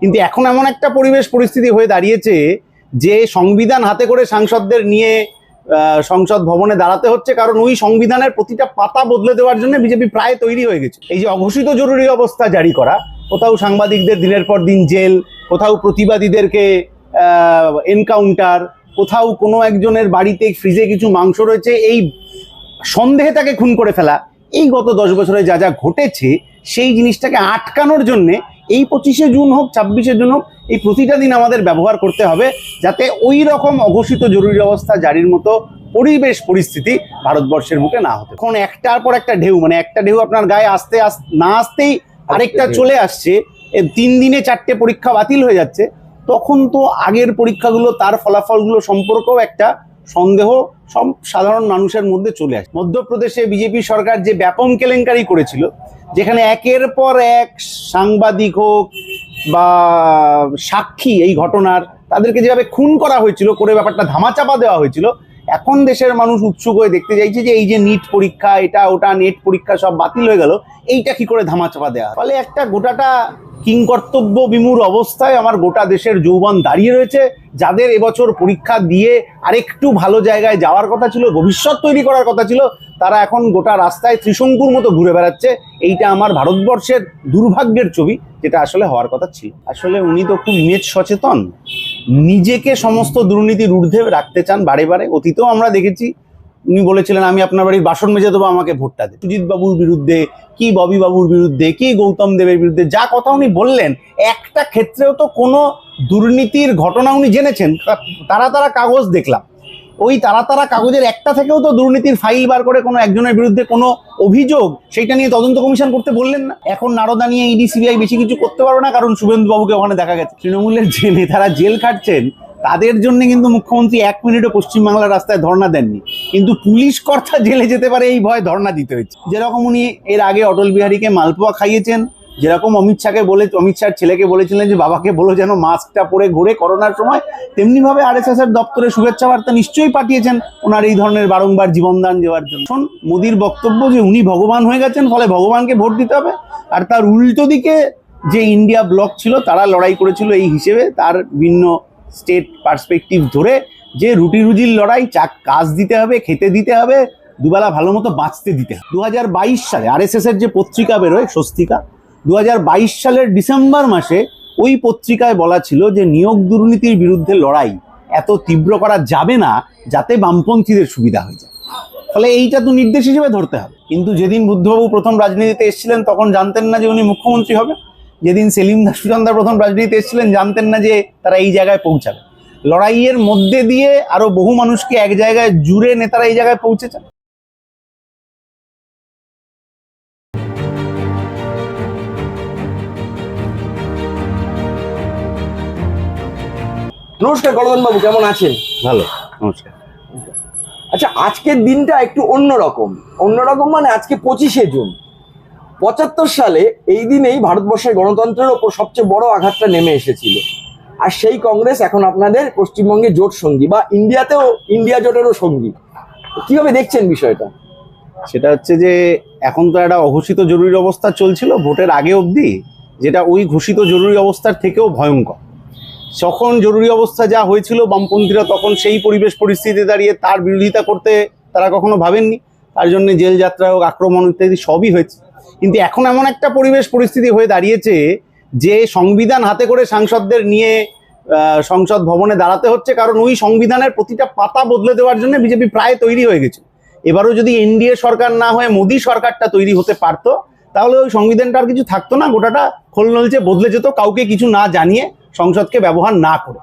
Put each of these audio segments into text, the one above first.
কিন্তু এখন এমন একটা পরিবেশ পরিস্থিতি হয়ে দাঁড়িয়েছে যে সংবিধান হাতে করে সাংসদদের নিয়ে সংসদ ভবনে দাঁড়াতে হচ্ছে, কারণ ওই সংবিধানের প্রতিটা পাতা বদলে দেওয়ার জন্য বিজেপি প্রায় তৈরি হয়ে গেছে। এই যে অঘোষিত জরুরি অবস্থা জারি করা, কোথাও সাংবাদিকদের দিনের পর দিন জেল, কোথাও প্রতিবাদীদেরকে এনকাউন্টার, কোথাও কোনো একজনের বাড়িতে ফ্রিজে কিছু মাংস রয়েছে এই সন্দেহে তাকে খুন করে ফেলা, এই গত 10 বছরে যা যা ঘটেছে সেই জিনিসটাকে আটকানোর জন্যে এই 25শে জুন হোক 26শে জুন হোক এই প্রতিটা দিন আমাদের ব্যবহার করতে হবে, যাতে ওই রকম অঘোষিত জরুরি অবস্থা জারির মতো পরিবেশ পরিস্থিতি ভারতবর্ষের বুকে না হতে। এখন একটার পর একটা ঢেউ, মানে একটা ঢেউ আপনার গায়ে না আসতেই আরেকটা চলে আসছে, 3 দিনে 4টে পরীক্ষা বাতিল হয়ে যাচ্ছে, তখন তো আগের পরীক্ষাগুলো তার ফলাফলগুলো সম্পর্কেও একটা সন্দেহ সব সাধারণ মানুষের মধ্যে চলে আসে। মধ্যপ্রদেশে বিজেপি সরকার যে ব্যাপক কেলেঙ্কারি করেছিল, যেখানে একের পর এক সাংবাদিক হোক বা সাক্ষী এই ঘটনার, তাদেরকে যেভাবে খুন করা হয়েছিল, করে ব্যাপারটা ধামাচাপা দেওয়া হয়েছিল, এখন দেশের মানুষ উৎসুক হয়ে দেখতে চাইছে যে এই যে নিট পরীক্ষা, এটা ওটা নেট পরীক্ষা সব বাতিল হয়ে গেল, এইটা কি করে ধামাচাপা দেওয়া। ফলে একটা গোটাটা কিংকর্তব্য বিমূঢ় অবস্থায় আমার গোটা দেশের যৌবন দাঁড়িয়ে রয়েছে। যাদের এবছর পরীক্ষা দিয়ে আরেকটু ভালো জায়গায় যাওয়ার কথা ছিল, ভবিষ্যৎ তৈরি করার কথা ছিল, তারা এখন গোটা রাস্তায় ত্রিশঙ্কুর মতো ঘুরে বেড়াচ্ছে। এইটা আমার ভারতবর্ষের দুর্ভাগ্যের ছবি, যেটা আসলে হওয়ার কথা ছিল। আসলে উনি তো খুব ইমেজ সচেতন, নিজেকে সমস্ত দুর্নীতির ঊর্ধ্বে রাখতে চান বারে বারে। অতীতেও আমরা দেখেছি উনি বলেছিলেন আমি আপনার বাড়ির বাসন মেজে দেবো, আমাকে ভোটটা দেন। সুজিত বাবুর বিরুদ্ধে কি, ববি বাবুর বিরুদ্ধে কি, গৌতম দেবের বিরুদ্ধে যা কথা উনি বললেন, একটা ক্ষেত্রেও তো কোনো দুর্নীতির ঘটনা উনি জেনেছেন। তারা কাগজ দেখলাম, ওই তারা কাগজের একটা থেকেও তো দুর্নীতির ফাইল বার করে কোনো একজনের বিরুদ্ধে কোনো অভিযোগ, সেইটা নিয়ে তদন্ত কমিশন করতে বললেন না। এখন নারদা নিয়ে ইডি সিবিআই বেশি কিছু করতে পারবে না, কারণ শুভেন্দু বাবুকে ওখানে দেখা গেছে। তৃণমূলের যে নেতারা জেল খাটছেন তাদের জন্য কিন্তু মুখ্যমন্ত্রী 1 মিনিটও পশ্চিমবাংলার রাস্তায় ধর্ণা দেননি, কিন্তু পুলিশ কর্তা জেলে যেতে পারে এই ভয়ে ধর্ণা দিতে হয়েছে। যেরকম উনি এর আগে অটল বিহারীকে মালপোয়া খাইয়েছেন, যেরকম অমিত শাহর ছেলেকে বলেছিলেন যে বাবাকে বলো যেন মাস্কটা পরে ঘুরে করোনার সময়, তেমনিভাবে RSS এর দপ্তরে শুভেচ্ছা বার্তা নিশ্চয়ই পাঠিয়েছেন ওনার এই ধরনের বারংবার জীবনদান দেওয়ার জন্য। মোদির বক্তব্য যে উনি ভগবান হয়ে গেছেন, ফলে ভগবানকে ভোট দিতে হবে, আর তার উল্টো দিকে যে ইন্ডিয়া ব্লক ছিল তারা লড়াই করেছিল এই হিসেবে, তার ভিন্ন স্টেট পার্সপেক্টিভ ধরে যে রুটি রুজির লড়াই, কাজ দিতে হবে, খেতে দিতে হবে, দুবেলা ভালো মতো বাঁচতে দিতে হবে। 2022 সালে RSS এর যে পত্রিকা বেরোয় স্বস্তিকা, 2022 সালের ডিসেম্বর মাসে ওই পত্রিকায় বলা ছিল যে নিয়োগ দুর্নীতির বিরুদ্ধে লড়াই এত তীব্র করা যাবে না যাতে বামপন্থীদের সুবিধা হয়ে যায়। ফলে এইটা তো নির্দেশ হিসেবে ধরতে হবে। কিন্তু যেদিন বুদ্ধবাবু প্রথম রাজনীতিতে এসেছিলেন তখন জানতেন না যে উনি মুখ্যমন্ত্রী হবে। যেদিন সেলিম সুজনদা প্রথম রাজনীতিতে এসেছিলেন জানতেন না যে তারা এই জায়গায় পৌঁছাবে। লড়াইয়ের মধ্যে দিয়ে আরো বহু মানুষকে এক জায়গায় জুড়ে নেতারা এই জায়গায় পৌঁছেছেন। নমস্কার গলদন বাবু, কেমন আছেন? ভালো, নমস্কার। আচ্ছা, আজকের দিনটা একটু অন্যরকম মানে আজকে 25শে জুন। 75 সালে এই দিনেই ভারতবর্ষের গণতন্ত্রের ওপর সবচেয়ে বড় আঘাতটা নেমে এসেছিল, আর সেই কংগ্রেস এখন আপনাদের পশ্চিমবঙ্গে জোট সঙ্গী বা ইন্ডিয়া জোটেরও সঙ্গী। কিভাবে দেখছেন বিষয়টা? সেটা হচ্ছে যে এখন তো একটা অঘোষিত জরুরি অবস্থা চলছিল ভোটের আগে অবধি, যেটা ওই ঘোষিত জরুরি অবস্থার থেকেও ভয়ঙ্কর। যখন জরুরি অবস্থা যা হয়েছিল, বামপন্থীরা তখন সেই পরিবেশ পরিস্থিতি দাঁড়িয়ে তার বিরোধিতা করতে তারা কখনো ভাবেননি, তার জন্য জেল যাত্রা হোক, আক্রমণ ইত্যাদি সবই হয়েছে। কিন্তু এখন এমন একটা পরিবেশ পরিস্থিতি হয়ে দাঁড়িয়েছে যে সংবিধান হাতে করে সাংসদদের নিয়ে সংসদ ভবনে দাঁড়াতে হচ্ছে, কারণ ওই সংবিধানের প্রতিটা পাতা বদলে দেওয়ার জন্য বিজেপি প্রায় তৈরি হয়ে গেছে। এবারও যদি NDA সরকার না হয়ে মোদী সরকারটা তৈরি হতে পারতো, তাহলে ওই সংবিধানটা আর কিছু থাকতো না, গোটাটা খোলনলচে বদলে যেত, কাউকে কিছু না জানিয়ে, সংসদকে ব্যবহার না করে।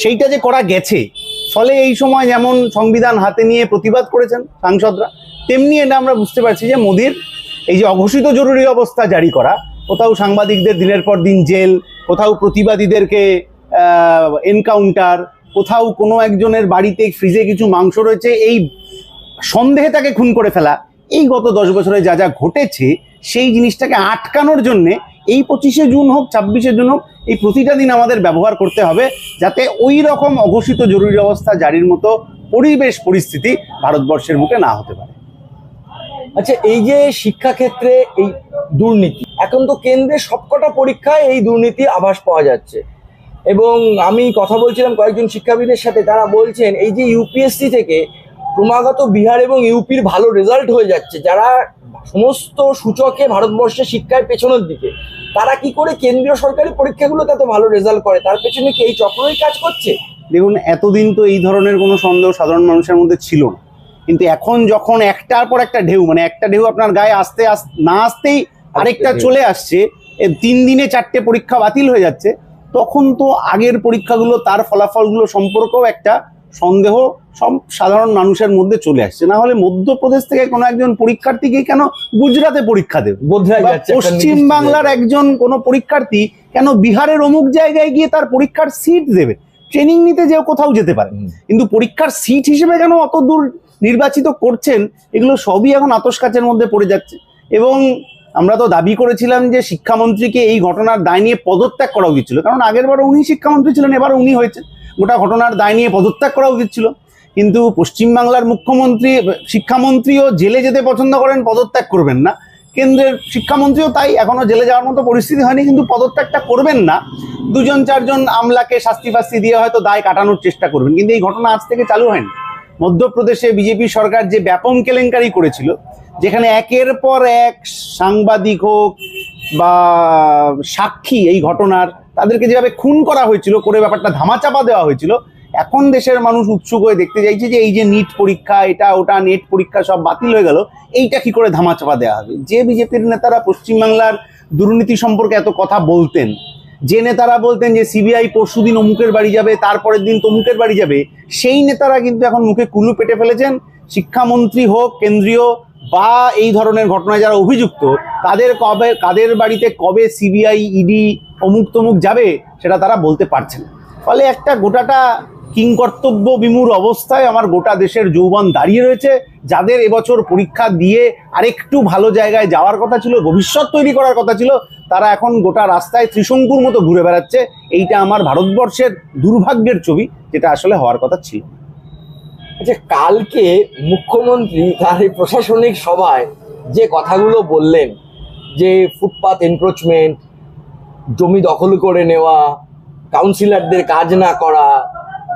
সেইটা যে করা গেছে, ফলে এই সময় যেমন সংবিধান হাতে নিয়ে প্রতিবাদ করেছেন সাংসদরা, তেমনি এটা আমরা বুঝতে পারছি যে মোদির এই যে অঘোষিত জরুরি অবস্থা জারি করা, কোথাও সাংবাদিকদের দিনের পর দিন জেল, কোথাও প্রতিবাদীদেরকে এনকাউন্টার, কোথাও কোনো একজনের বাড়িতে ফ্রিজে কিছু মাংস রয়েছে এই সন্দেহে তাকে খুন করে ফেলা, এই গত 10 বছরে যা যা ঘটেছে সেই জিনিসটাকে আটকানোর জন্যে এই 25শে জুন হোক 26শে জুন হোক এই প্রতিটা দিন আমাদের ব্যবহার করতে হবে, যাতে ওই রকম অঘোষিত জরুরি অবস্থা জারির মতো পরিবেশ পরিস্থিতি ভারতবর্ষের বুকে না হতে পারে। আচ্ছা, এই যে শিক্ষাক্ষেত্রে এই দুর্নীতি। এখন তো কেন্দ্রে সবকটা পরীক্ষায় এই দুর্নীতি আভাস পাওয়া যাচ্ছে। এবং আমি কথা বলছিলাম কয়েকজন শিক্ষাবিদের সাথে, তারা বলছেন এই যে ইউপিএসসি থেকে ক্রমাগত বিহার এবং ইউপির ভালো রেজাল্ট হয়ে যাচ্ছে, যারা সমস্ত সূচকে ভারতবর্ষের শিক্ষায় পেছনের দিকে, তারা কি করে কেন্দ্রীয় সরকারি পরীক্ষাগুলোতে এত ভালো রেজাল্ট করে? তার পেছনে কি এই চক্রই কাজ করছে? দেখুন, এতদিন তো এই ধরনের কোনো সন্দেহ সাধারণ মানুষের মধ্যে ছিল না, কিন্তু এখন যখন একটার পর একটা ঢেউ, মানে একটা ঢেউ আপনার গায়ে আসতে না আসতেই আরেকটা চলে আসছে, 3 দিনে 4টে পরীক্ষা বাতিল হয়ে যাচ্ছে, তখন তো আগের পরীক্ষাগুলো তার ফলাফলগুলো সম্পর্কেও একটা সন্দেহ সব সাধারণ মানুষের মধ্যে চলে আসছে। না হলে মধ্যপ্রদেশ থেকে কোনো একজন পরীক্ষার্থীকে কেন গুজরাটে পরীক্ষা দেবে, পশ্চিম বাংলার একজন কোনো পরীক্ষার্থী কেন বিহারের অমুক জায়গায় গিয়ে তার পরীক্ষার সিট দেবে? ট্রেনিং নিতে যেও কোথাও যেতে পারে, কিন্তু পরীক্ষার সিট হিসেবে কেন অত দূর নির্বাচিত করছেন? এগুলো সবই এখন আতশ কাচের মধ্যে পড়ে যাচ্ছে। এবং আমরা তো দাবি করেছিলাম যে শিক্ষামন্ত্রীকে এই ঘটনার দায় নিয়ে পদত্যাগ করা উচিত ছিল, কারণ আগের বারও উনি শিক্ষামন্ত্রী ছিলেন, এবারও উনি হয়েছে, গোটা ঘটনার দায় নিয়ে পদত্যাগ করা উচিত ছিল। কিন্তু পশ্চিমবাংলার মুখ্যমন্ত্রী, শিক্ষামন্ত্রীও জেলে যেতে পছন্দ করেন, পদত্যাগ করবেন না। কেন্দ্রের শিক্ষামন্ত্রীও তাই, এখনো জেলে যাওয়ার মতো পরিস্থিতি হয়নি, কিন্তু পদত্যাগটা করবেন না। 2-4জন আমলাকে শাস্তি ফাস্তি দিয়ে হয়তো দায় কাটানোর চেষ্টা করবেন, কিন্তু এই ঘটনা আজ থেকে চালু হয়নি। মধ্যপ্রদেশে বিজেপি সরকার যে ব্যাপক কেলেঙ্কারি করেছিল, যেখানে একের পর এক সাংবাদিক হোক বা সাক্ষী এই ঘটনার, তাদেরকে যেভাবে খুন করা হয়েছিল, করে ব্যাপারটা ধামাচাপা দেওয়া হয়েছিল, এখন দেশের মানুষ উৎসুক হয়ে দেখতে চাইছে যে এই যে নিট পরীক্ষা, এটা ওটা নেট পরীক্ষা সব বাতিল হয়ে গেল, এইটা কি করে ধামাচাপা দেওয়া হবে। যে বিজেপির নেতারা পশ্চিমবাংলার দুর্নীতি সম্পর্কে এত কথা বলতেন, যে নেতারা বলতেন যে সিবিআই পরশুদিন অমুকের বাড়ি যাবে, তারপরের দিন তমুকের বাড়ি যাবে, সেই নেতারা কিন্তু এখন মুখে কুলু পেটে ফেলেছেন। শিক্ষামন্ত্রী হোক কেন্দ্রীয় বা এই ধরনের ঘটনায় যারা অভিযুক্ত, তাদের কাদের বাড়িতে কবে সিবিআই, ইডি, অমুক তমুক যাবে সেটা তারা বলতে পারছেন। ফলে একটা গোটাটা কিংকর্তব্য বিমূঢ় অবস্থায় আমার গোটা দেশের যৌবন দাঁড়িয়ে রয়েছে। যাদের এবছর পরীক্ষা দিয়ে আরেকটু ভালো জায়গায় যাওয়ার কথা ছিল, ভবিষ্যৎ তৈরি করার কথা ছিল, তারা এখন গোটা রাস্তায় ত্রিশঙ্কুর মতো ঘুরে বেড়াচ্ছে। এইটা আমার ভারতবর্ষের দুর্ভাগ্যের ছবি, যেটা আসলে হওয়ার কথা ছিল। আচ্ছা, কালকে মুখ্যমন্ত্রী তার এই প্রশাসনিক সভায় যে কথাগুলো বললেন, যে ফুটপাথ এনক্রোচমেন্ট, জমি দখল করে নেওয়া, কাউন্সিলরদের কাজ না করা,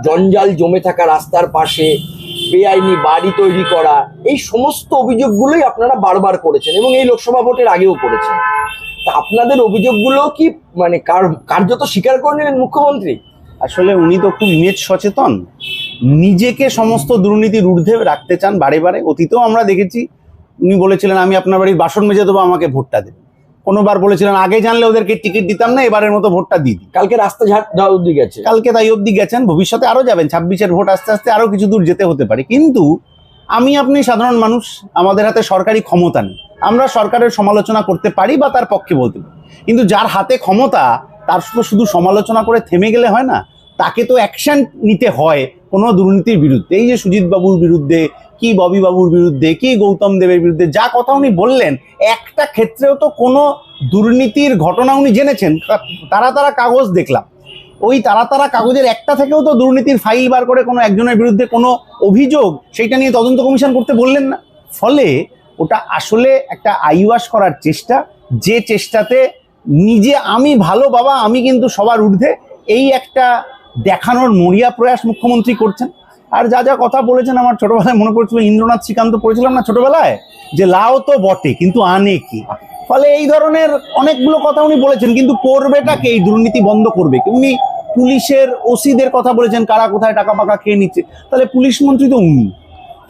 জঞ্জাল জমে থাকা রাস্তার পাশে বেআইনি বাড়ি তৈরি করা, এই সমস্ত অভিযোগগুলোই আপনারা বারবার করেছেন এবং এই লোকসভা ভোটের আগেও করেছেন। তা আপনাদের অভিযোগগুলো কি মানে কার্যত স্বীকার করে নিলেন মুখ্যমন্ত্রী? আসলে উনি তো খুব ইমেজ সচেতন, নিজেকে সমস্ত দুর্নীতির ঊর্ধ্বে রাখতে চান বারে বারে। অতীতেও আমরা দেখেছি উনি বলেছিলেন আমি আপনার বাড়ির বাসন মেজে দেবো, আমাকে ভোটটা দেবেন। কোনোবার বলেছিলেন আগে জানলে ওদেরকে টিকিট দিতাম না, এবারের মতো ভোটটা দিই। কালকে রাস্তা যাওয়া অব্দি গেছে, কালকে তাই অব্দি গেছেন, ভবিষ্যতে আরও যাবেন। 26-এর ভোট আস্তে আস্তে আরও কিছু দূর যেতে হতে পারে। কিন্তু আপনি সাধারণ মানুষ, আমাদের হাতে সরকারি ক্ষমতা নেই। আমরা সরকারের সমালোচনা করতে পারি বা তার পক্ষে বলতে পারি, কিন্তু যার হাতে ক্ষমতা তার শুধু সমালোচনা করে থেমে গেলে হয় না, তাকে তো অ্যাকশন নিতে হয় কোনো দুর্নীতির বিরুদ্ধে। এই যে সুজিত বাবুর বিরুদ্ধে কি, ববি বাবুর বিরুদ্ধে কি, গৌতম দেবের বিরুদ্ধে যা কথা উনি বললেন, একটা ক্ষেত্রেও তো কোনো দুর্নীতির ঘটনা উনি জেনেছেন। তারা কাগজ দেখলাম, ওই তারা কাগজের একটা থেকেও তো দুর্নীতির ফাইল বার করে কোনো একজনের বিরুদ্ধে কোনো অভিযোগ, সেইটা নিয়ে তদন্ত কমিশন করতে বললেন না। ফলে ওটা আসলে একটা আইওয়াশ করার চেষ্টা, যে চেষ্টাতে নিজে আমি ভালো বাবা, আমি কিন্তু সবার ঊর্ধ্বে, এই একটা দেখানোর মরিয়া প্রয়াস মুখ্যমন্ত্রী করছেন। আর যা যা কথা বলেছেন, আমার ছোটবেলায় মনে পড়ছিল ইন্দ্রনাথ শ্রীকান্ত পড়েছিলাম না ছোটবেলায়, যে লাও তো বটে কিন্তু আনে কি। ফলে এই ধরনের অনেকগুলো কথা উনি বলেছেন, কিন্তু করবেটাকে, এই দুর্নীতি বন্ধ করবে কি? উনি পুলিশের ওসিদের কথা বলেছেন, কারা কোথায় টাকা পাকা খেয়ে নিচ্ছে। তাহলে পুলিশ মন্ত্রী তো উনি,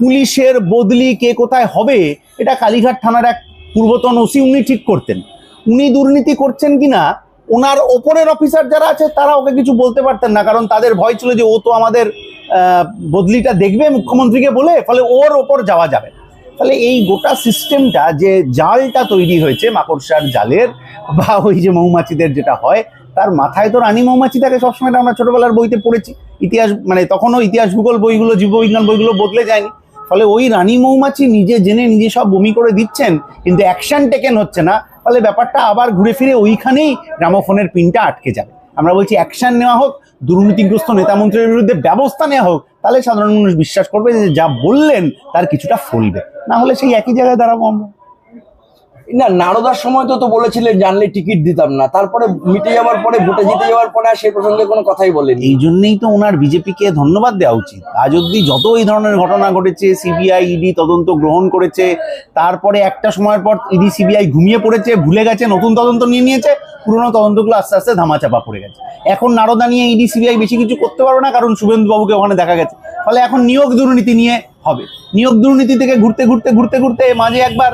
পুলিশের বদলি কে কোথায় হবে এটা কালীঘাট থানার এক পূর্বতন ওসি উনি ঠিক করতেন। উনি দুর্নীতি করছেন কিনা ওনার ওপরের অফিসার যারা আছে তারা ওকে কিছু বলতে পারতেন না, কারণ তাদের ভয় ছিল যে ও তো আমাদের বদলিটা দেখবে মুখ্যমন্ত্রীকে বলে, ফলে ওর ওপর যাওয়া যাবে। তাহলে এই গোটা সিস্টেমটা, যে জালটা তৈরি হয়েছে মাকড়সার জালের বা ওই যে মৌমাছিদের যেটা হয়, তার মাথায় তো রানী মৌমাছি থাকে সবসময়। আমরা ছোটবেলার বইতে পড়েছি, ইতিহাস মানে তখনও ইতিহাস ভূগোল বইগুলো, জীববিজ্ঞান বইগুলো বদলে যায়নি। ফলে ওই রানী মৌমাছি নিজে জেনে নিজে সব বমি করে দিচ্ছেন, কিন্তু অ্যাকশন টেকেন হচ্ছে না। ফলে ব্যাপারটা আবার ঘুরে ফিরে ওইখানেই গ্রামোফোনের পিনটা আটকে যাবে। আমরা বলছি অ্যাকশন নেওয়া হোক, দুর্নীতিগ্রস্ত নেতামন্ত্রীর বিরুদ্ধে ব্যবস্থা নেওয়া হোক, তাহলে সাধারণ মানুষ বিশ্বাস করবে যে যা বললেন তার কিছুটা ফলবে, না হলে সেই একই জায়গায় দাঁড়াবো আমরা। না, নারদার সময় তো বলেছিলেন জানলে টিকিট দিতাম না, তারপরে মিটে যাওয়ার পরে, ভোটে জিতে যাওয়ার পরে আর সেই প্রসঙ্গে কোনো কথাই বলেনি। এই জন্যই তো ওনার বিজেপিকে ধন্যবাদ দেওয়া উচিত। আজ অব্দি যত এই ধরনের ঘটনা ঘটেছে, সিবিআই ইডি তদন্ত গ্রহণ করেছে, তারপরে একটা সময়ের পর ইডি সিবিআই ঘুমিয়ে পড়েছে, ভুলে গেছে, নতুন তদন্ত নিয়ে নিয়েছে, পুরোনো তদন্তগুলো আস্তে আস্তে ধামাচাপা পড়ে গেছে। এখন নারদা নিয়ে ইডি সিবিআই বেশি কিছু করতে পারবে না, কারণ শুভেন্দু বাবুকে ওখানে দেখা গেছে। ফলে এখন নিয়োগ দুর্নীতি নিয়ে হবে। নিয়োগ দুর্নীতি থেকে ঘুরতে ঘুরতে ঘুরতে ঘুরতে মাঝে একবার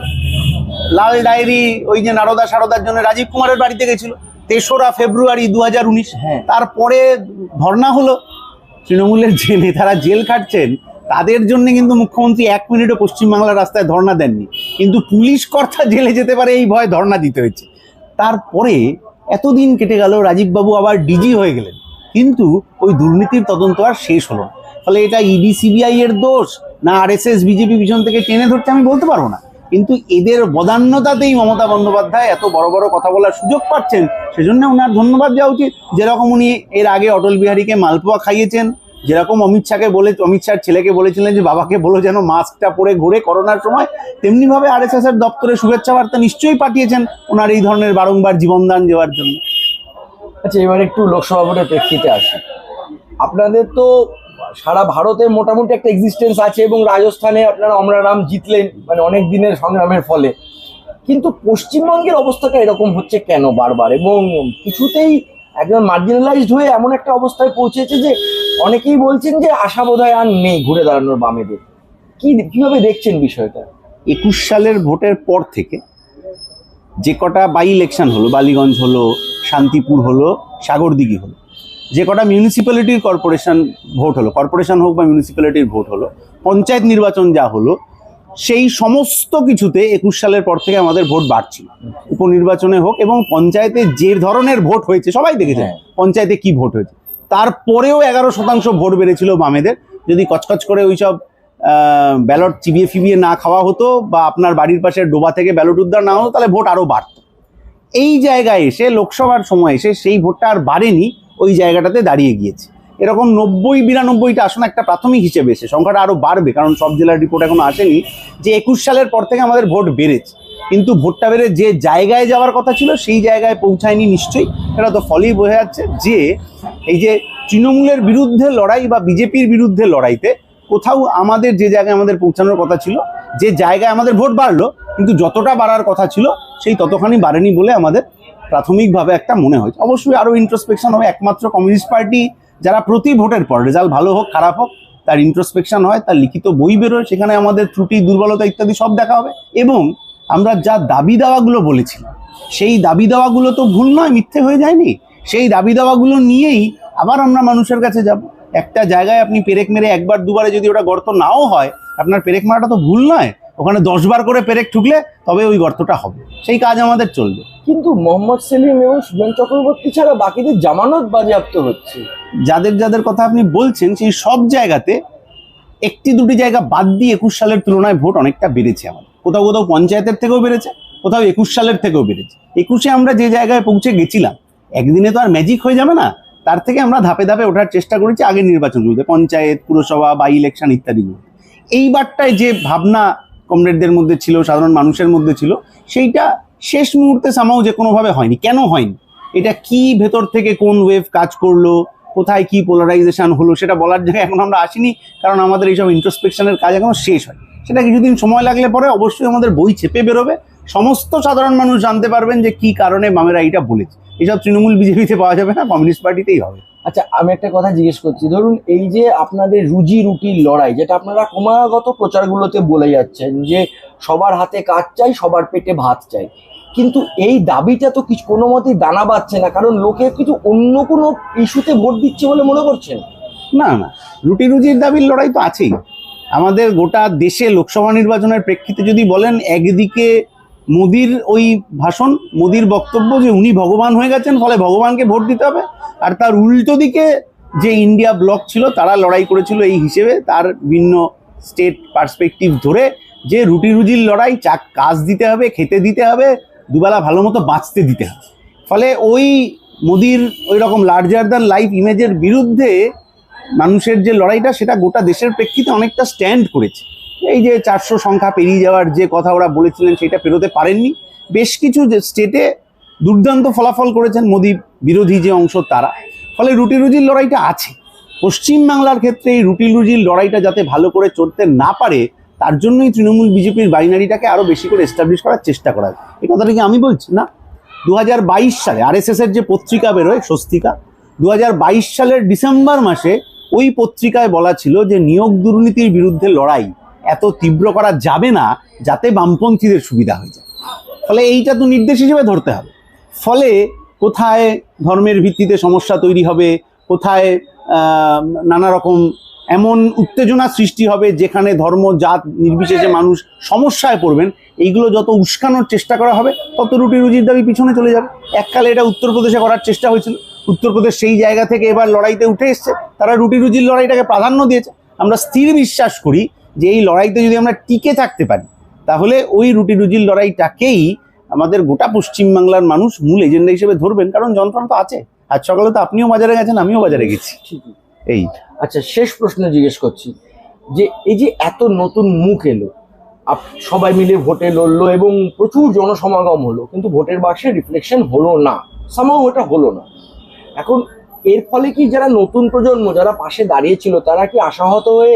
লাল ডায়েরি, ওই যে নারদা সারদার জন্য রাজীব কুমারের বাড়িতে গেছিল 3রা ফেব্রুয়ারি 2019। হ্যাঁ। তারপরে ধর্ণা হলো, তৃণমূলের যে নেতারা জেল খাটছেন তাদের জন্য কিন্তু মুখ্যমন্ত্রী 1 মিনিটও পশ্চিমবাংলার রাস্তায় ধর্ণা দেননি, কিন্তু পুলিশ কর্তা জেলে যেতে পারে এই ভয় ধর্ণা দিতে হয়েছে। তারপরে এতদিন কেটে গেল, রাজীববাবু আবার ডিজি হয়ে গেলেন, কিন্তু ওই দুর্নীতির তদন্ত আর শেষ হলো না। ফলে এটা ইডি সিবিআই এর দোষ না আরএসএস বিজেপি পিছন থেকে টেনে ধরছে আমি বলতে পারবো না, কিন্তু এদের বদান্যতাতেই মমতা বন্দ্যোপাধ্যায় এত বড় বড় কথা বলার সুযোগ পাচ্ছেন। সেজন্য ওনার ধন্যবাদ দেওয়া উচিত। যেরকম উনি এর আগে অটল বিহারীকে মালপোয়া খাইয়েছেন, যেরকম অমিত শাহর ছেলেকে বলেছিলেন যে বাবাকে বলো যেন মাস্কটা পরে ঘুরে করোনার সময়, তেমনি ভাবে আরএসএস এর দপ্তরে শুভেচ্ছা বার্তা নিশ্চয়ই পাঠিয়েছেন ওনার এই ধরনের বারংবার জীবনদান দেওয়ার জন্য। আচ্ছা, এবার একটু লোকসভা ভোটের প্রেক্ষিতে আসি। আপনাদের তো সারা ভারতে মোটামুটি একটা এক্সিস্টেন্স আছে, এবং রাজস্থানে আপনারা অমরারাম জিতলেন, মানে অনেক দিনের সংগ্রামের ফলে। কিন্তু পশ্চিমবঙ্গের অবস্থাটা এরকম হচ্ছে কেন বারবার, এবং কিছুতেই একদম মার্জিনালাইজড হয়ে এমন একটা অবস্থায় পৌঁছেছে যে অনেকেই বলছেন যে আশা বোধহয় আর নেই ঘুরে দাঁড়ানোর বামেদের। কিভাবে দেখছেন বিষয়টা? 21 সালের ভোটের পর থেকে যে কটা বাই ইলেকশন হলো, বালিগঞ্জ হলো, শান্তিপুর হলো, সাগরদিঘি হলো, যে কটা মিউনিসিপ্যালিটির কর্পোরেশন ভোট হলো, কর্পোরেশন হোক বা মিউনিসিপ্যালিটির ভোট হলো, পঞ্চায়েত নির্বাচন যা হলো, সেই সমস্ত কিছুতে 21 সালের পর থেকে আমাদের ভোট বাড়ছিল। উপনির্বাচনে হোক এবং পঞ্চায়েতে যে ধরনের ভোট হয়েছে সবাই দেখেছে পঞ্চায়েতে কি ভোট হয়েছে। তারপরেও 11% ভোট বেড়েছিল বামেদের। যদি কচকচ করে ওইসব ব্যালট চিবিয়ে ফিবিয়ে না খাওয়া হতো, বা আপনার বাড়ির পাশের ডোবা থেকে ব্যালট উদ্ধার না হতো, তাহলে ভোট আরও বাড়ত। এই জায়গায় এসে লোকসভার সময় এসে সেই ভোটটা আর বাড়েনি, ওই জায়গাটাতে দাঁড়িয়ে গিয়েছে। এরকম 90-92টা আসন একটা প্রাথমিক হিসেবে এসে সংখ্যাটা আরও বাড়বে, কারণ সব জেলার রিপোর্ট এখনো আসেনি, যে 21 সালের পর থেকে আমাদের ভোট বেড়েছে। কিন্তু ভোটটা বেড়ে যে জায়গায় যাওয়ার কথা ছিল সেই জায়গায় পৌঁছায়নি নিশ্চয়ই। এটা তো ফলেই বোঝা যাচ্ছে যে এই যে তৃণমূলের বিরুদ্ধে লড়াই বা বিজেপির বিরুদ্ধে লড়াইতে কোথাও আমাদের যে জায়গায় আমাদের পৌঁছানোর কথা ছিল, যে জায়গায় আমাদের ভোট বাড়লো, কিন্তু যতটা বাড়ার কথা ছিল সেই ততখানি বাড়েনি বলে আমাদের প্রাথমিকভাবে একটা মনে হয়েছে। অবশ্যই আরও ইন্ট্রোস্পেকশন হবে। একমাত্র কমিউনিস্ট পার্টি যারা প্রতি ভোটের পর, রেজাল্ট ভালো হোক খারাপ হোক, তার ইন্ট্রোস্পেকশন হয়, তার লিখিত বই বেরোয়, সেখানে আমাদের ত্রুটি দুর্বলতা ইত্যাদি সব দেখা হবে। এবং আমরা যা দাবি দাওয়াগুলো বলেছিলাম, সেই দাবি দাওয়াগুলো তো ভুল নয়, মিথ্যে হয়ে যায়নি। সেই দাবি দাওয়াগুলো নিয়েই আবার আমরা মানুষের কাছে যাব। একটা জায়গায় আপনি পেরেক মেরে একবার দুবারে যদি ওটা গর্ত নাও হয়, আপনার পেরেক মারাটা তো ভুল নয়। ওখানে 10 বার করে পেরেক ঠুকলে তবে ওই গর্তটা হবে। সেই কাজ আমাদের চলবে। কিন্তু মোহাম্মদ সেলিম এবং সুজন চক্রবর্তী ছাড়া বাকিদের জামানত বাজেয়াপ্ত হচ্ছে। যাদের যাদের কথা আপনি বলছেন সেই সব জায়গাতে একটি দুটি জায়গা বাদ দিয়ে 21 সালের তুলনায় ভোট অনেকটা বেড়েছে আমাদের। কোথাও কোথাও পঞ্চায়েতের থেকেও বেড়েছে, কোথাও 21 সালের থেকেও বেড়েছে। 21-এ আমরা যে জায়গায় পৌঁছে গেছিলাম, একদিনে তো আর ম্যাজিক হয়ে যাবে না, তার থেকে আমরা ধাপে ধাপে ওঠার চেষ্টা করেছি আগের নির্বাচনগুলোতে, পঞ্চায়েত, পুরসভা, বাই ইলেকশন ইত্যাদিগুলো। এইবারটায় যে ভাবনা কমরেডদের মধ্যে ছিল, সাধারণ মানুষের মধ্যে ছিল, সেইটা শেষ মুহূর্তে সামাও যে কোনোভাবে হয়নি। কেন হয়নি, এটা কি ভেতর থেকে কোন ওয়েভ কাজ করলো, কোথায় কি পোলারাইজেশন হলো, সেটা বলার জায়গায় এখন আমরা আসিনি, কারণ আমাদের এইসব ইন্ট্রোস্পেকশনের কাজ এখনো শেষ হয়। সেটা কিছুদিন সময় লাগলে পরে অবশ্যই আমাদের বই চেপে বেরোবে, সমস্ত সাধারণ মানুষ জানতে পারবেন যে কি কারণে বামেরা এইটা বলেছে। এইসব তৃণমূল বিজেপিতে পাওয়া যাবে না, কমিউনিস্ট পার্টিতেই হবে। আচ্ছা, আমি একটা কথা জিজ্ঞেস করছি, ধরুন এই যে আপনাদের রুজি রুটির লড়াই, যেটা আপনারা ক্রমাগত প্রচারগুলোতে বলে যাচ্ছেন যে সবার হাতে কাজ চাই, সবার পেটে ভাত চাই, কিন্তু এই দাবিটা তো কিছু কোনো মতেই দানা বাঁধছে না, কারণ লোকে কিছু অন্য কোনো ইস্যুতে ভোট দিচ্ছে বলে মনে করছেন। না না, রুটি রুজির দাবির লড়াই তো আছেই আমাদের গোটা দেশে। লোকসভা নির্বাচনের প্রেক্ষিতে যদি বলেন, একদিকে মোদির ওই ভাষণ, মোদির বক্তব্য যে উনি ভগবান হয়ে গেছেন, ফলে ভগবানকে ভোট দিতে হবে, আর তার উল্টো দিকে যে ইন্ডিয়া ব্লক ছিল তারা লড়াই করেছিল এই হিসেবে, তার ভিন্ন স্টেট পার্সপেক্টিভ ধরে, যে রুটি রুজির লড়াই, কাজ দিতে হবে, খেতে দিতে হবে, দুবেলা ভালো মতো বাঁচতে দিতে হবে। ফলে ওই মোদির ওই রকম লার্জার দ্যান লাইফ ইমেজের বিরুদ্ধে মানুষের যে লড়াইটা, সেটা গোটা দেশের প্রেক্ষিতে অনেকটা স্ট্যান্ড করেছে। এই যে 400 সংখ্যা পেরিয়ে যাওয়ার যে কথা ওরা বলেছিলেন সেটা পেরোতে পারেননি, বেশ কিছু স্টেটে দুর্দান্ত ফলাফল করেছেন মোদী বিরোধী যে অংশ তারা। ফলে রুটি রুজির লড়াইটা আছে। পশ্চিমবাংলার ক্ষেত্রে এই রুটি রুজির লড়াইটা যাতে ভালো করে চড়তে না পারে, তার জন্যই তৃণমূল বিজেপির বাইনারিটাকে আরো বেশি করে এস্টাবলিশ করার চেষ্টা করা। এই কথাটা কি আমি বলছি না? 2022 সালে আরএসএস এর যে পত্রিকা বেরোয় স্বস্তিকা, 2022 সালের ডিসেম্বর মাসে ওই পত্রিকায় বলা ছিল যে নিয়োগ দুর্নীতির বিরুদ্ধে লড়াই এত তীব্র করা যাবে না যাতে বামপন্থীদের সুবিধা হয়ে যায়। ফলে এইটা তো নির্দেশ হিসেবে ধরতে হবে। ফলে কোথায় ধর্মের ভিত্তিতে সমস্যা তৈরি হবে, কোথায় নানা রকম এমন উত্তেজনা সৃষ্টি হবে যেখানে ধর্ম জাত নির্বিশেষে মানুষ সমস্যায় পড়বেন, এইগুলো যত উস্কানোর চেষ্টা করা হবে তত রুটি রুজির দাবি পিছনে চলে যাবে। এককালে এটা উত্তরপ্রদেশে করার চেষ্টা হয়েছিল, উত্তরপ্রদেশ সেই জায়গা থেকে এবার লড়াইতে উঠে এসছে, তারা রুটি রুজির লড়াইটাকে প্রাধান্য দিয়েছে। আমরা স্থির বিশ্বাস করি যে এই লড়াইতে যদি আমরা টিকে থাকতে পারি তাহলে ওই রুটি রুজির লড়াইটাকেই আমাদের গোটা পশ্চিমবাংলার মানুষ মূল এজেন্ডা হিসেবে ধরবেন, কারণ যন্ত্রণা তো আছে। আজ সকালে তো আপনিও বাজারে গেছেন, আমিও বাজারে গেছি। এই আচ্ছা, শেষ প্রশ্ন জিজ্ঞেস করছি যে এই যে এত নতুন মুখ এলো, সবাই মিলে ভোটে লড়লো এবং প্রচুর জনসমাগম হলো, কিন্তু ভোটের বাক্সে রিফ্লেকশন হলো না, সামহাও ওটা হলো না। এখন এর ফলে কি যারা নতুন প্রজন্ম যারা পাশে দাঁড়িয়েছিল তারা কি আশাহত হয়ে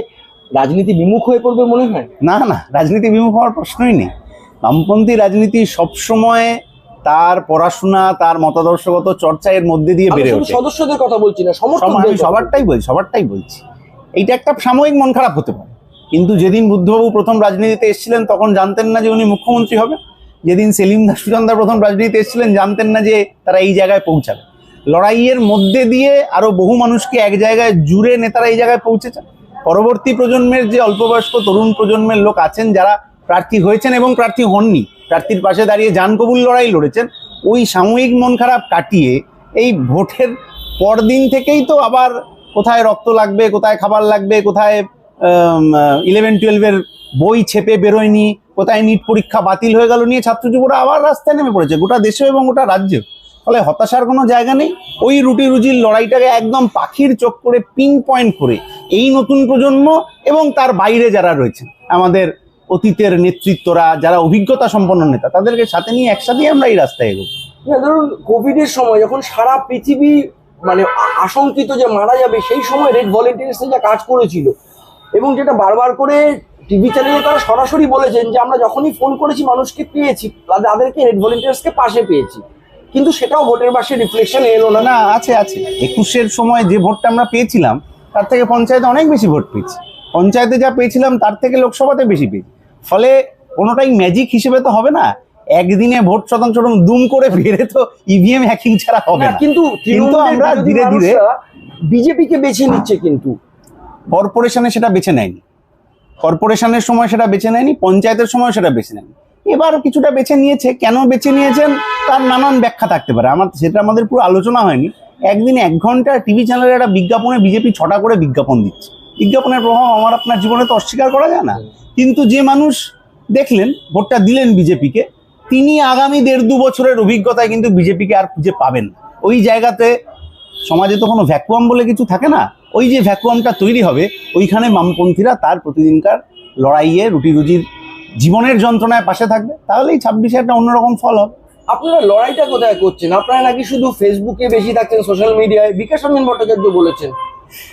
রাজনীতি বিমুখ হয়ে পড়বে মনে হয়? না না, রাজনীতি বিমুখ হওয়ার প্রশ্নই নেই। বামপন্থী রাজনীতি সবসময় তার পড়াশোনা, তার মতাদর্শগত চর্চা এর মধ্যে দিয়ে বেড়ে ওঠে। সদস্যদের কথা বলছি না, আমি সবারটাই বলছি। এইটা একটা সাময়িক মন খারাপ হতে পারে, কিন্তু যেদিন বুদ্ধবাবু প্রথম রাজনীতিতে এসেছিলেন তখন জানতেন না যে উনি মুখ্যমন্ত্রী হবে। যেদিন সেলিম দাস সুজনদা প্রথম রাজনীতিতে এসেছিলেন জানতেন না যে তারা এই জায়গায় পৌঁছাবে। লড়াইয়ের মধ্যে দিয়ে আরো বহু মানুষকে এক জায়গায় জুড়ে নেতারা এই জায়গায় পৌঁছেছেন। পরবর্তী প্রজন্মের যে অল্পবয়স্ক তরুণ প্রজন্মের লোক আছেন যারা প্রার্থী হয়েছেন এবং প্রার্থী হননি, প্রার্থীর পাশে দাঁড়িয়ে জান কবুল লড়াই লড়েছেন, ওই সাময়িক মন খারাপ কাটিয়ে এই ভোটের পরদিন থেকেই তো আবার কোথায় রক্ত লাগবে, কোথায় খাবার লাগবে, কোথায় 11-12 বই ছেপে বেরোয়নি, কোথায় নিট পরীক্ষা বাতিল হয়ে গেল নিয়ে ছাত্র যুবরা আবার রাস্তায় নেমে পড়েছে গোটা দেশে এবং গোটা রাজ্যে। ফলে হতাশার কোনো জায়গা নেই। ওই রুটি রুজির লড়াইটাকে একদম পাখির চোখ করে পিন পয়েন্ট করে এই নতুন প্রজন্ম এবং তার বাইরে যারা রয়েছে আমাদের অতীতের নেতৃত্বরা, যারা অভিজ্ঞতা সম্পন্ন নেতা, তাদেরকে সাথে নিয়ে একসাথেই আমরা এই রাস্তায় এগোবো। ধরুন কোভিডের সময় যখন সারা পৃথিবী মানে আশঙ্কিত যে মারা যাবে, সেই সময় রেড ভলেন্টিয়ার্স যা কাজ করেছিল এবং যেটা বারবার করে টিভি চ্যানেলে তারা সরাসরি বলেছেন যে আমরা যখনই ফোন করেছি মানুষকে পেয়েছি, তাদেরকে রেড ভলেন্টিয়ার্সকে পাশে পেয়েছি, কিন্তু সেটাও ভোটের বাক্সে রিফ্লেকশন এলো না। না, আছে 21-এর সময় যে ভোটটা আমরা পেয়েছিলাম তার থেকে পঞ্চায়েতে অনেক বেশি ভোট পেয়েছি। পঞ্চায়েতে যা পেয়েছিলাম তার থেকে লোকসভাতে বেশি পেয়েছি। ফলে কোনোটাই ম্যাজিক হিসেবে তো হবে না, একদিনে ভোট শতাংশ দুম করে ফিরে তো ইভিএম হ্যাকিং ছাড়া হবে না। কিন্তু আমরা ধীরে ধীরে বিজেপিকে বেছে নিচ্ছে, কিন্তু কর্পোরেশনে সেটা বেছে নেয়নি, কর্পোরেশনের সময় সেটা বেছে নেয়নি, পঞ্চায়েতের সময় সেটা বেছে নেয়নি। এবার কিছুটা বেছে নিয়েছে। কেন বেছে নিয়েছেন তার নানান ব্যাখ্যা থাকতে পারে, সেটা আমাদের পুরো আলোচনা হয়নি। একদিনে 1 ঘন্টা টিভি চ্যানেলের একটা বিজ্ঞাপনে বিজেপি 6টা করে বিজ্ঞাপন দিচ্ছে। বিজ্ঞাপনের প্রভাব আমার আপনার জীবনে তো অস্বীকার করা যায় না। কিন্তু যে মানুষ দেখলেন, ভোটটা দিলেন বিজেপিকে, তিনি আগামী 1.5-2 বছরের অভিজ্ঞতায় কিন্তু বিজেপিকে আর খুঁজে পাবেন না। ওই জায়গাতে সমাজে তো কোনো ভ্যাকুয়াম বলে কিছু থাকে না, ওই যে ভ্যাকুয়ামটা তৈরি হবে ওইখানে বামপন্থীরা তার প্রতিদিনকার লড়াইয়ে রুটি রুজির জীবনের যন্ত্রণায় পাশে থাকবে। তাহলেই 26-এ একটা অন্যরকম ফল হবে। আপনারা লড়াইটা কোথায় করছেন? আপনারা নাকি শুধু ফেসবুকে বেশি থাকছেন, সোশ্যাল মিডিয়ায়? বিকাশ রঞ্জন ভট্টাচার্য বলেছেন,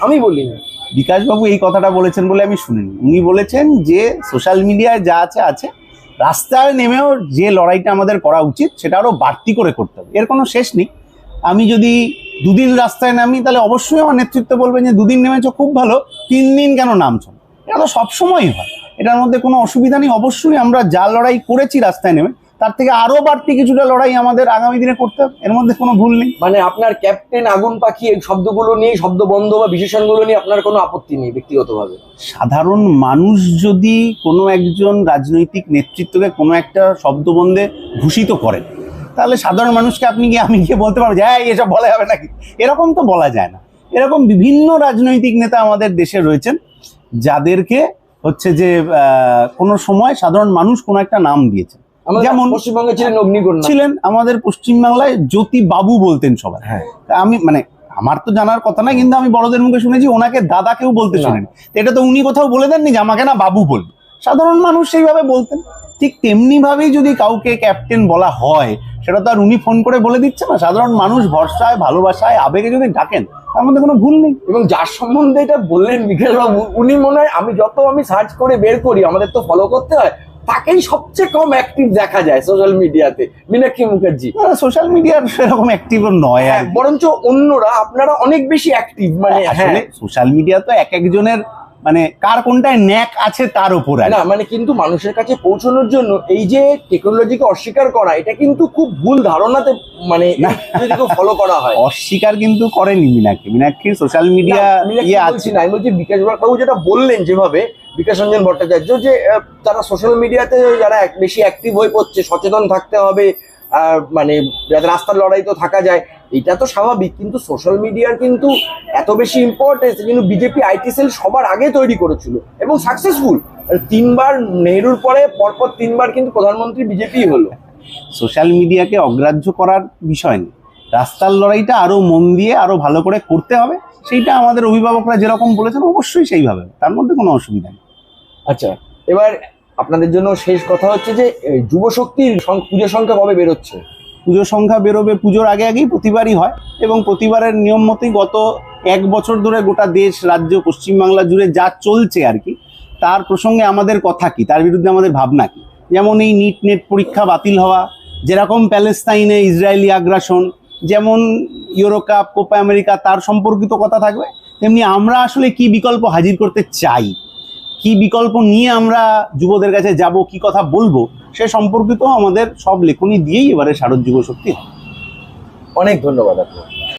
আমি বলিনি। বিকাশবাবু এই কথাটা বলেছেন বলে আমি শুনিনি। উনি বলেছেন যে সোশ্যাল মিডিয়ায় যা আছে, রাস্তায় নেমেও যে লড়াইটা আমাদের করা উচিত সেটা আরও বাড়তি করে করতে হবে। এর কোনো শেষ নেই। আমি যদি 2 দিন রাস্তায় নামি তাহলে অবশ্যই আমার নেতৃত্ব বলবেন যে 2 দিন নেমেছো খুব ভালো, 3 দিন কেন নামছো? এটা তো সবসময়ই হয়, এটার মধ্যে কোনো অসুবিধা নেই। অবশ্যই আমরা যা লড়াই করেছি রাস্তায় নেমে তার থেকে আরো বাড়তি কিছুটা লড়াই আমাদের আগামী দিনে করতে হবে, এর মধ্যে কোনো ভুল নেই। মানে আপনার ক্যাপ্টেন, আগুন পাখি এই শব্দগুলো নিয়ে, শব্দবন্ধ বা বিশেষণগুলো নিয়ে আপনার কোনো আপত্তি নেই ব্যক্তিগতভাবে? সাধারণ মানুষ যদি কোনো একজন রাজনৈতিক নেতৃত্বকে কোনো একটা শব্দবন্ধে ভূষিত করেন তাহলে সাধারণ মানুষকে আপনি গিয়ে আমি গিয়ে বলতে পারবো যে হ্যাঁ এসব বলা যাবে নাকি? এরকম তো বলা যায় না। এরকম বিভিন্ন রাজনৈতিক নেতা আমাদের দেশে রয়েছেন যাদেরকে হচ্ছে যে কোনো সময় সাধারণ মানুষ কোনো একটা নাম দিয়েছে। যেমন পশ্চিমবঙ্গে ছিলেন অগ্নিকন্যা, ছিলেন আমাদের পশ্চিমবাংলায় জ্যোতি বাবু বলতেন সবাই। হ্যাঁ, আমি মানে আমার তো জানার কথা না, কিন্তু আমি বড়দের মুখে শুনেছি ওনাকে দাদা কেউ বলতে শুনেনি। এটা তো উনি কোথাও বলে দেননি যে আমাকে না বাবু বলবে, সাধারণ মানুষ সেইভাবে বলতেন। ঠিক তেমনি ভাবেই যদি কাউকে ক্যাপ্টেন বলা হয়, সেটা তো আর উনি ফোন করে বলে দিচ্ছে না, সাধারণ মানুষ ভরসায়, ভালোবাসায়, আবেগে যদি ডাকেন, তার মধ্যে কোনো ভুল নেই। এবং যার সম্বন্ধে এটা বললেন বিকাশবাবু, উনি মনে হয় আমি সার্চ করে বের করি, আমাদের তো ফলো করতে হয়, তাকেই সবচেয়ে কম অ্যাক্টিভ দেখা যায় সোশ্যাল মিডিয়াতে, মীনাক্ষী মুখার্জি। সোশ্যাল মিডিয়ার সেরকম অ্যাক্টিভ নয় আর কি। বরঞ্চ অন্যরা, আপনারা অনেক বেশি অ্যাক্টিভ, মানে আসলে সোশ্যাল মিডিয়া তো এক একজনের মানে কার কোনটায় ন্যাক আছে তার উপর না, মানে কিন্তু মানুষের কাছে পৌঁছানোর জন্য এই যে টেকনোলজিকে অস্বীকার করা, এটা কিন্তু খুব ভুল ধারণাতে, মানে যদি কেউ ফলো করা হয়। অস্বীকার কিন্তু করেনি মীনাক্ষী সোশ্যাল মিডিয়া বলছি না, আমি বলছি বিকাশ বাবু যেটা বললেন, যেভাবে বিকাশ রঞ্জন ভট্টাচার্য, যে তারা সোশ্যাল মিডিয়াতে যারা বেশি অ্যাক্টিভ হয়ে পড়ছে, সচেতন থাকতে হবে, মানে যাতে রাস্তার লড়াই তো থাকা যায়, এটা তো স্বাভাবিক, কিন্তু সোশ্যাল মিডিয়ার কিন্তু এত বেশি ইম্পর্টেন্স, কিন্তু বিজেপি আইটি সেল সবার আগে তৈরি করেছিল এবং সাকসেসফুল। 3বার নেহরুর পরে পরপর 3বার কিন্তু প্রধানমন্ত্রী বিজেপি হলো। সোশ্যাল মিডিয়াকে অগ্রাহ্য করার বিষয় নেই, রাস্তার লড়াইটা আরো মন দিয়ে আরো ভালো করে করতে হবে, সেইটা আমাদের অভিভাবকরা যেরকম বলেছেন অবশ্যই সেইভাবে, তার মধ্যে কোনো অসুবিধা নেই। আচ্ছা, এবার আপনাদের জন্য শেষ কথা হচ্ছে যে যুব শক্তির পুজোর সংখ্যা কবে বেরোচ্ছে? পুজোর সংখ্যা বেরোবে পুজোর আগে আগেই, প্রতিবারই হয়, এবং প্রতিবারের নিয়ম মতোই গত 1 বছর ধরে গোটা দেশ, রাজ্য, পশ্চিমবাংলা জুড়ে যা চলছে আর কি, তার প্রসঙ্গে আমাদের কথা কি, তার বিরুদ্ধে আমাদের ভাবনা কি। যেমন এই নেট পরীক্ষা বাতিল হওয়া, যেরকম প্যালেস্তাইনে ইসরায়েলি আগ্রাসন, যেমন ইউরো কাপ, কোপা আমেরিকা তার সম্পর্কিত কথা থাকবে, তেমনি আমরা আসলে কি বিকল্প হাজির করতে চাই, কি বিকল্প নিয়ে আমরা যুবদের কাছে যাব, কি কথা বলবো, সে সম্পর্কিত আমাদের সব লেখনী দিয়েই এবারে শারদ যুব শক্তি হয়। অনেক ধন্যবাদ আপনাকে।